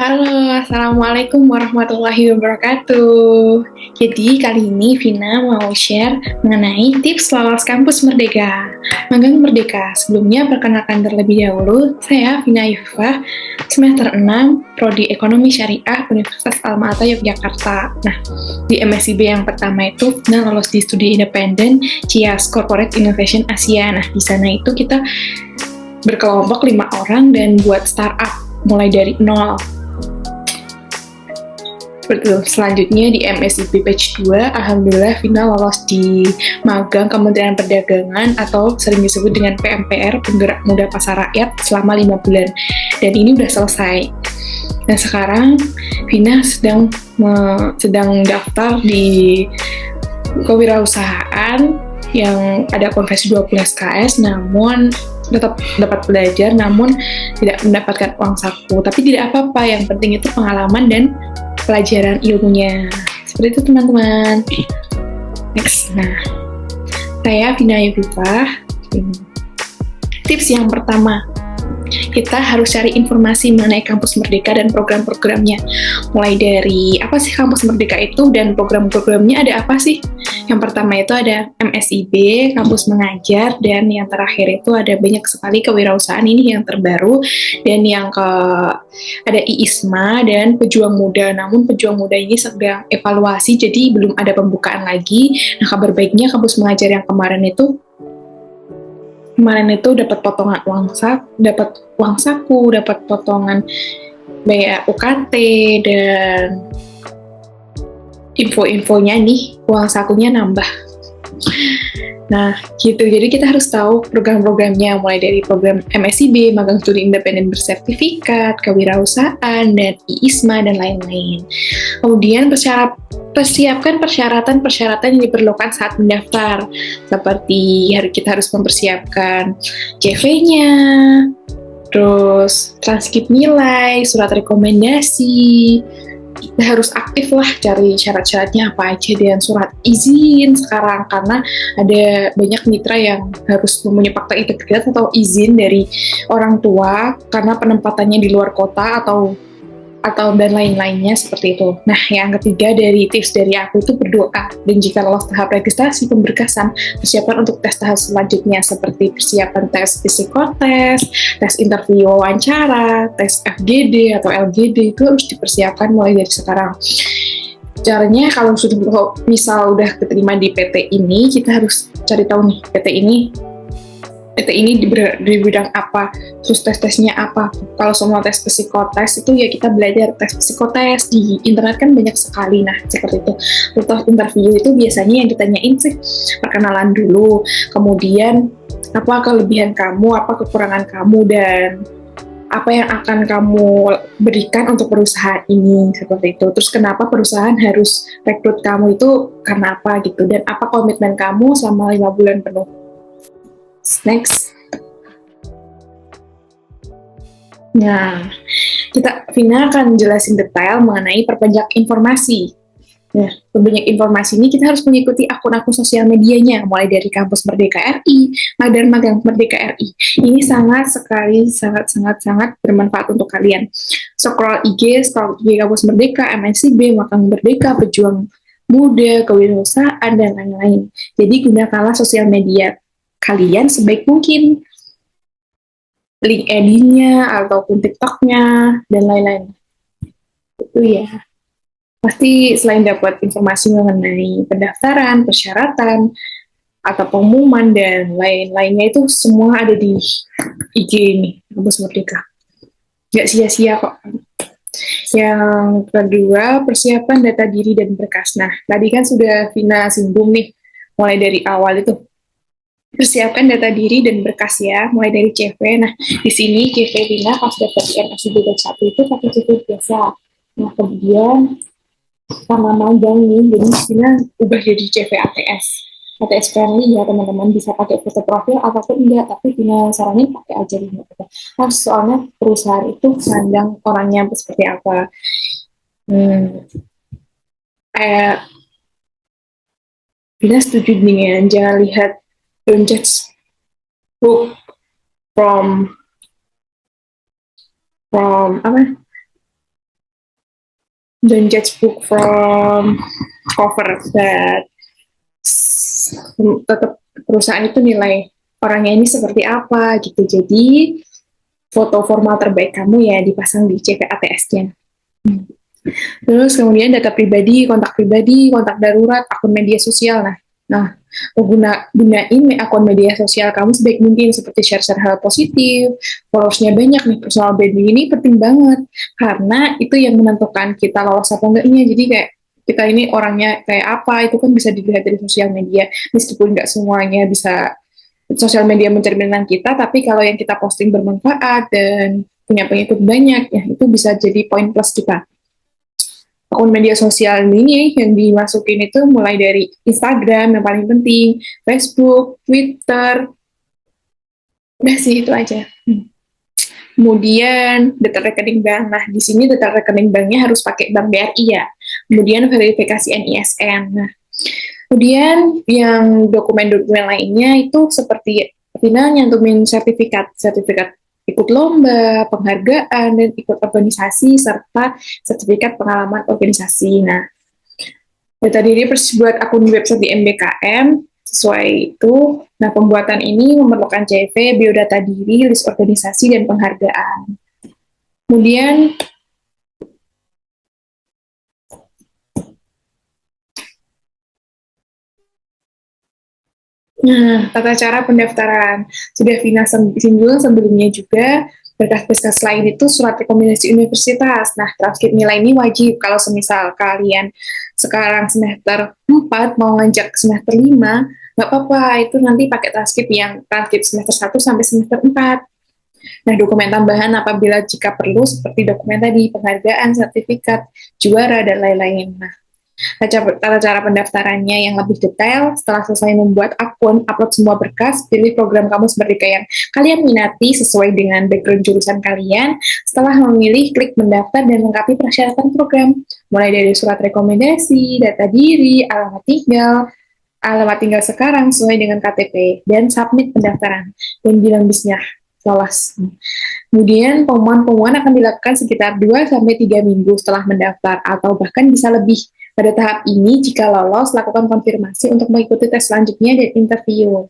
Halo, Assalamualaikum warahmatullahi wabarakatuh. Jadi kali ini Vina mau share mengenai tips lolos kampus Merdeka. Magang Merdeka, sebelumnya perkenalkan terlebih dahulu, saya Vina Yufah, semester 6, Prodi Ekonomi Syariah, Universitas Alma-Ata Yogyakarta. Nah, di MSIB yang pertama itu Vina lolos di studi independen CIAS Corporate Innovation Asia. Nah, di sana itu kita berkelompok 5 orang dan buat startup mulai dari nol. Betul. Selanjutnya di MSIP Batch 2, Alhamdulillah Vina lolos di magang Kementerian Perdagangan atau sering disebut dengan PMPR, Penggerak Muda Pasar Rakyat, selama 5 bulan. Dan ini udah selesai. Nah sekarang Vina sedang daftar di kewirausahaan yang ada konversi 20 SKS, namun tetap dapat belajar, namun tidak mendapatkan uang saku. Tapi tidak apa-apa, yang penting itu pengalaman dan pelajaran ilmunya. Seperti itu teman-teman. Next, nah, saya Vina Yufah. Tips yang pertama, kita harus cari informasi mengenai Kampus Merdeka dan program-programnya. Mulai dari apa sih Kampus Merdeka itu dan program-programnya ada apa sih? Yang pertama itu ada MSIB, Kampus Mengajar, dan yang terakhir itu ada banyak sekali kewirausahaan ini yang terbaru, dan yang ada IISMA dan Pejuang Muda. Namun Pejuang Muda ini sedang evaluasi, jadi belum ada pembukaan lagi. Nah, kabar baiknya Kampus Mengajar yang kemarin itu dapat potongan dapat uang saku, dapat potongan biaya UKT, dan info-infonya nih, uang sakunya nambah. Nah, gitu. Jadi kita harus tahu program-programnya, mulai dari program MSIB, Magang Studi Independen Bersertifikat, Kewirausahaan, dan IISMA, dan lain-lain. Kemudian persiapkan persyaratan-persyaratan yang diperlukan saat mendaftar. Seperti kita harus mempersiapkan CV-nya, terus transkrip nilai, surat rekomendasi. Kita harus aktif lah cari syarat-syaratnya apa aja, dan surat izin sekarang, karena ada banyak mitra yang harus mempunyai fakta integritas atau izin dari orang tua karena penempatannya di luar kota atau dan lain-lainnya seperti itu. Nah, yang ketiga dari tips dari aku itu berdoa, dan jika lolos tahap registrasi pemberkasan, persiapan untuk tes tahap selanjutnya seperti persiapan tes psikotes, tes interview wawancara, tes FGD atau LGD itu harus dipersiapkan mulai dari sekarang. Caranya kalau sudah misal udah keterima di PT ini, kita harus cari tahu nih PT ini di bidang apa, terus tes-tesnya apa. Kalau semua tes psikotes itu ya kita belajar tes psikotes, di internet kan banyak sekali. Nah, seperti itu. Untuk interview itu biasanya yang ditanyain sih perkenalan dulu, kemudian apa kelebihan kamu, apa kekurangan kamu, dan apa yang akan kamu berikan untuk perusahaan ini, seperti itu. Terus kenapa perusahaan harus rekrut kamu itu karena apa gitu, dan apa komitmen kamu selama 5 bulan penuh. Next. Nah, Vina akan jelasin detail mengenai perbanyak informasi. Nah, perbanyak informasi ini kita harus mengikuti akun-akun sosial medianya, mulai dari Kampus Merdeka RI, dan Magang Merdeka RI. Ini sangat bermanfaat untuk kalian. Scroll IG Kampus Merdeka, MSIB, Magang Merdeka, Pejuang Muda, Kewirausahaan, dan lain-lain. Jadi gunakanlah sosial media kalian sebaik mungkin, LinkedIn-nya ataupun TikTok-nya dan lain-lain. Itu ya. Pasti selain dapat informasi mengenai pendaftaran, persyaratan, atau pengumuman dan lain-lainnya, itu semua ada di IG ini, Kampus Merdeka. Nggak sia-sia kok. Yang kedua, persiapan data diri dan berkas. Nah, tadi kan sudah Vina singgung nih, mulai dari awal itu. Persiapkan data diri dan berkas ya, mulai dari CV. Nah, di sini CV Vina pas daftar di MSIB 1 itu pakai CV biasa. Nah, kemudian karena magang nih, jadi Vina ubah jadi CV ATS. ATS friendly ya teman-teman, bisa pakai foto profil ataupun enggak, tapi Vina saranin pakai aja nih. Nah, soalnya perusahaan itu mandang orangnya seperti apa. Vina setuju dengan jangan lihat, don't judge book from apa don't judge book from cover, but tetap perusahaan itu nilai orangnya ini seperti apa gitu. Jadi foto formal terbaik kamu ya dipasang di CV ATS-nya. Terus kemudian data pribadi, kontak darurat, akun media sosial. Nah, gunain akun media sosial kamu sebaik mungkin seperti share-share hal positif, followersnya banyak nih, personal branding ini penting banget karena itu yang menentukan kita lolos atau enggaknya. Jadi kayak kita ini orangnya kayak apa itu kan bisa dilihat dari sosial media, meskipun nggak semuanya bisa sosial media mencerminkan kita, tapi kalau yang kita posting bermanfaat dan punya pengikut banyak, ya itu bisa jadi poin plus kita. Akun media sosial ini yang dimasukin itu mulai dari Instagram yang paling penting, Facebook, Twitter, udah sih itu aja. Kemudian data rekening bank. Nah, di sini data rekening banknya harus pakai bank BRI ya. Kemudian verifikasi NISN. Nah, kemudian yang dokumen-dokumen lainnya itu seperti final nyantumin sertifikat ikut lomba, penghargaan, dan ikut organisasi, serta sertifikat pengalaman organisasi. Nah, data diri buat akun website di MBKM, sesuai itu. Nah, pembuatan ini memerlukan CV, biodata diri, list organisasi, dan penghargaan. Kemudian, nah, tata cara pendaftaran. Sudah Vina singgung sebelumnya juga, berkas-berkas lain itu surat rekomendasi universitas. Nah, transkrip nilai ini wajib kalau semisal kalian sekarang semester 4 mau ngajak semester 5, nggak apa-apa, itu nanti pakai transkrip semester 1 sampai semester 4. Nah, dokumen tambahan apabila jika perlu seperti dokumen tadi, penghargaan, sertifikat, juara, dan lain-lain. Nah, tata cara pendaftarannya yang lebih detail, setelah selesai membuat akun, upload semua berkas, pilih program kamu seperti yang kalian minati sesuai dengan background jurusan kalian. Setelah memilih, klik mendaftar dan lengkapi persyaratan program, mulai dari surat rekomendasi, data diri, alamat tinggal sekarang sesuai dengan KTP, dan submit pendaftaran, dan bilang bisnya lolos. Kemudian pengumuman akan dilakukan sekitar 2-3 minggu setelah mendaftar atau bahkan bisa lebih. Pada tahap ini, jika lolos, lakukan konfirmasi untuk mengikuti tes selanjutnya dan interview.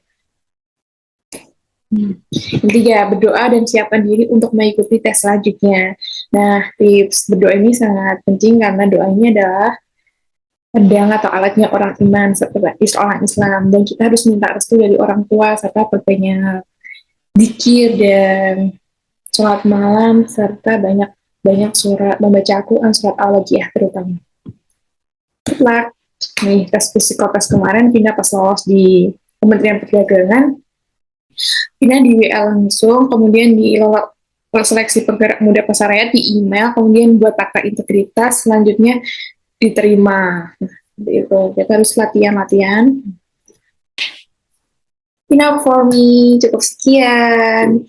Ketiga, berdoa dan siapkan diri untuk mengikuti tes selanjutnya. Nah, tips berdoa ini sangat penting karena doa ini adalah pedang atau alatnya orang iman seperti orang Islam, dan kita harus minta restu dari orang tua serta perbanyak zikir dan sholat malam serta banyak surat membaca Al-Quran, surat Al-Waqiah terutama. Good luck. Nih, tes psikotes kemarin Vina pas lolos di Kementerian Perdagangan, Vina di WA langsung, kemudian di seleksi penggerak muda pasar rakyat di email, kemudian buat fakta integritas, selanjutnya diterima. Nah, itu kita harus latihan. Enough for me, cukup sekian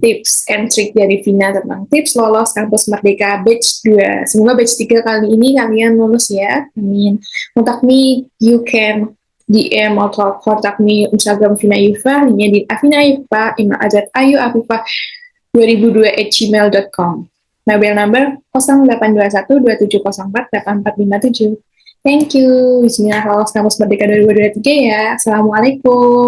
tips and trick dari Vina tentang tips lolos kampus Merdeka batch 2. Semoga batch 3 kali ini kalian lulus ya. Amin. Contact me, you can DM atau contact me Instagram Vina Yufa, linknya di Avina Yufa, email address ayuafifa2002@gmail.com. Mobile number 0821 2704 8457. Thank you. Bismillah lolos kampus Merdeka 2023 ya. Assalamualaikum.